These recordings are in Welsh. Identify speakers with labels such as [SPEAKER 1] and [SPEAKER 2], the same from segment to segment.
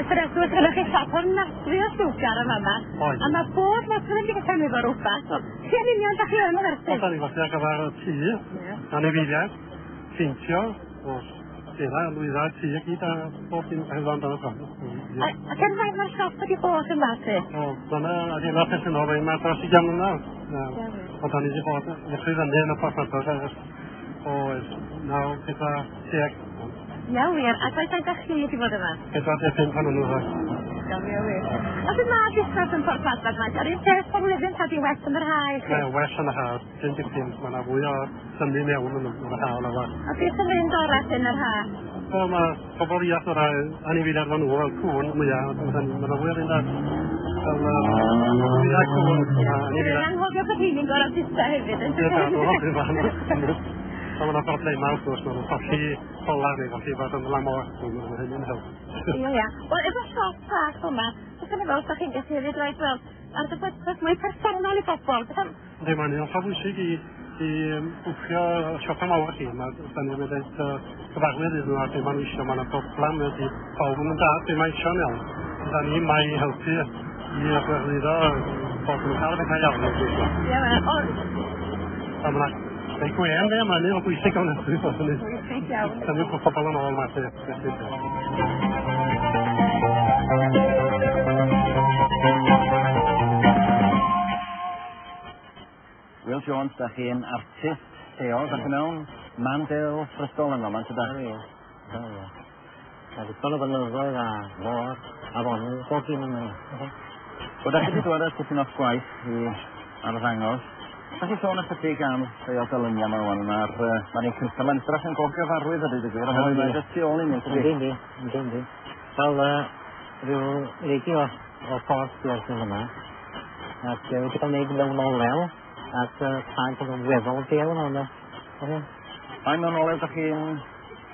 [SPEAKER 1] Byddai'n dwi'n gyda chi siop o'r nasri o siwgar yma yma. A mae bob nos yn wedi cael efo rhywbeth. Ti'n union da chi yn y werthu?
[SPEAKER 2] Da ni falle ar gyfer y tŷ, anifeiliaid, ffintio, Dela, Lwydda, tŷ a gyd a bob dim cael o'n dan y ffordd.
[SPEAKER 1] A gen faint mae'r siop wedi bod yma ti?
[SPEAKER 2] Dyna, a di yna presennol ein mae dros 20 mlynedd. O da ni wedi bod yn ffrifynnu yn y porthmadog oes 9-10.
[SPEAKER 1] Ia wir, a faint da chi wedi bod yma?
[SPEAKER 2] 45 pan nhw oes.
[SPEAKER 1] Ia wir. A beth mae busnes yn porthmadog yma? Ar un peth pobl iddyn cael di west yn yr hael?
[SPEAKER 2] Mae west yn y hael, 10-15. Mae yna fwy o symu mewn yn y hael yma.
[SPEAKER 1] A beth yn fynd oras yn yr hael?
[SPEAKER 2] Wel, mae pobl iach o'r anifeiliad fan nhw, y cwn mwyaf, mae yna fwy o fynd ar mwyaf cwn.
[SPEAKER 1] Dwi'n anghofio bod hi'n gorau pizza hefyd.
[SPEAKER 2] Mae yna problemau wrth gwrs, mae'n colli polar neu colli fod yn lam o acw, mae hynny'n help.
[SPEAKER 1] Ia. Wel, efo siop fach yma, beth yn y fel, da chi'n gallu hefyd rhaid fel, ar y beth mwy personol i bobl?
[SPEAKER 2] Ynddi, mae'n un o bwysig i bwcio siopa mawr chi. Da ni'n mynd cyfarwydd iddyn nhw a be ma'n eisiau, mae'n broblam ydy pawb yn dad be mae eisiau'n iawn. Da ni mai helpu i agwerddo bod nhw'n cael y bethau iawn.
[SPEAKER 1] Ia,
[SPEAKER 2] a mae'n Ei gwen fe, mae'n un o bwysig o'n ysgrif bod hynny.
[SPEAKER 1] Bwysig iawn.
[SPEAKER 2] Dyma pobl yn ôl yma, ti.
[SPEAKER 3] Will Jones, da chi'n artist lleol, da chi mewn Mandel Frystol yma, ma'n tydach chi?
[SPEAKER 4] A ddigon o fynyddoedd a môr a fonu, bob dim yn mynd.
[SPEAKER 3] Wel, da chi wedi dod at tipyn o'r gwaith ar y ddangos. Da chi sôn ysgrifennu gan Lleol Delynia yma wan ar fan i'n cyntaf. Mae'n strach yn gofio farwydd a dweud y gwir. Mae'n dweud tu ôl i ni.
[SPEAKER 4] Yndi. Fel rhyw regi o ffordd diolch yn yma. Ac wedi cael neud mewn olew. Ac pa'n cael yn weddol del yn hwnna.
[SPEAKER 3] Mae'n mewn olew da chi'n...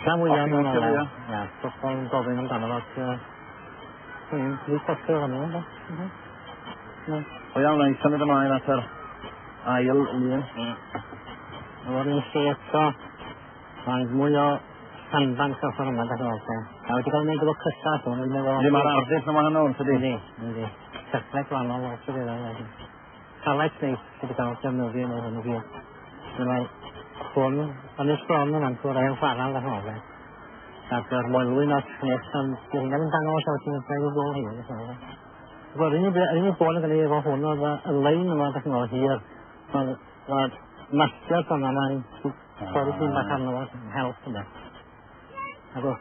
[SPEAKER 4] Gan wyliau mewn olew. Ia, pobl yn gofyn amdano fo. Dwi'n postio hwnna.
[SPEAKER 3] O iawn, na'i symud ymlaen at yr ail un.
[SPEAKER 4] O'r un lle eto, mae'n mwy o sandbank o'r ffordd yma, da chi'n olta. A wedi cael ei wneud efo cysas hwn.
[SPEAKER 3] Ydy, mae'r arddull yn wahanol, sydd
[SPEAKER 4] Ydy. Cyslet wahanol o sydd wedi. Calet neis wedi cael defnyddio yn hwn o gyd. Dyma'r hwn, yn ysbron yma'n cwrdd e'n chwaral, da chi'n olta. Ac yr moelwyn o'r nes yn hynny'n dangos o ti'n gwneud o gol hyn, da chi'n olta. Yr unig bod yn cael ei efo hwn oedd y lein yma, da chi'n olta, hir. Mae'r masgad yma, mae'n stori sy'n bach arno fo, help yma. Ac o.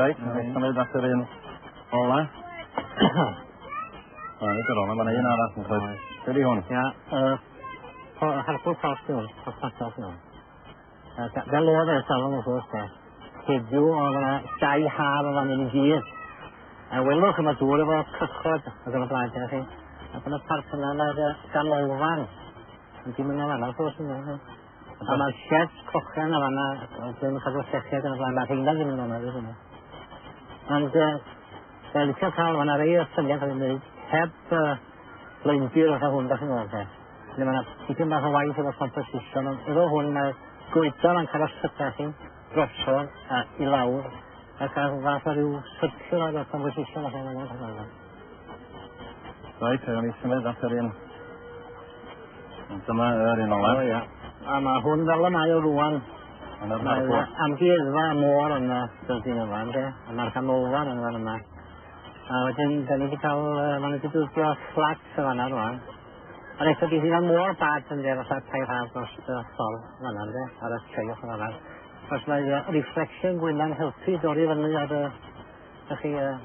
[SPEAKER 3] Reit, mae'n symud at yr un ola. Nid yr ola, mae'n un arall yn clywed. Be di hwn?
[SPEAKER 4] Ia, Harpwr Post yw, Postmadog yw. Fel oedd e'r salon o gwrs e. Heddiw oedd yna gau har o fan yn i gyd. A welwch yma dŵr efo cychod ac yn y blaen gen chi. Ac yn y parc yna mae'r ganolfan. Yn dim yn yna, gwrs yn yna. A mae'r sheds cochen o fanna, dwi'n cadw llechiad yn y blaen, mae'r heina ddim yn yna, ddim yna. Ond, fel licio cael, mae'na rei o syniad cael ei wneud heb blaendir o'ch hwn, da chi'n gweld e. Lle mae'na dipyn bach o waith efo composition, ond efo hwn mae'r gwydol yn cael o syda chi, drosodd i lawr, ac ar fath o ryw syrcul o'r composition o'ch hwn yn yna.
[SPEAKER 3] Reit, ewn ni symud at yr un. Dyma yr un ola.
[SPEAKER 4] O, ia. A mae hwn fel y mae o rwan. Mae amgueddfa môr yn y dydyn yma, a mae'r canolfan yn fan yma. A wedyn, da ni wedi cael, ma'n wedi dwbio flats o fanna rwan. A neitho di hyn môr bad yn der, fatha tair haf dros y ffordd fanna, ar y treiwch yn fanna. Os mae reflection gwyna'n helpu dorri fyny ar y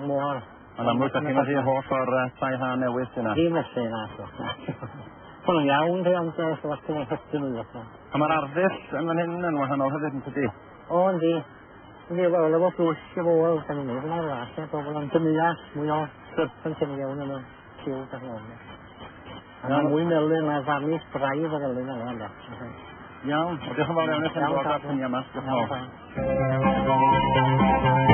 [SPEAKER 4] môr.
[SPEAKER 3] Mae'n amlwg da chi'n meddwl holl o'r tair haf newydd sy'n na?
[SPEAKER 4] Di mesur na, hwn yn iawn, ond sefyll ti'n hystu nhw.
[SPEAKER 3] A mae'r arddull yn fan hyn yn wahanol hefyd yn tydi?
[SPEAKER 4] O, yndi. Yndi, wel, efo blwys i fôl, da ni'n neud yna'r ras, bobl yn dynias, mwy o syrp yn tynnu iawn yn y ciw, da chi'n neud. A mae mwy melyn, mae farnis braidd o felyn yna, yna.
[SPEAKER 3] Iawn, diolch yn fawr iawn i chi'n dod â'r syniad yma. Diolch yn fawr.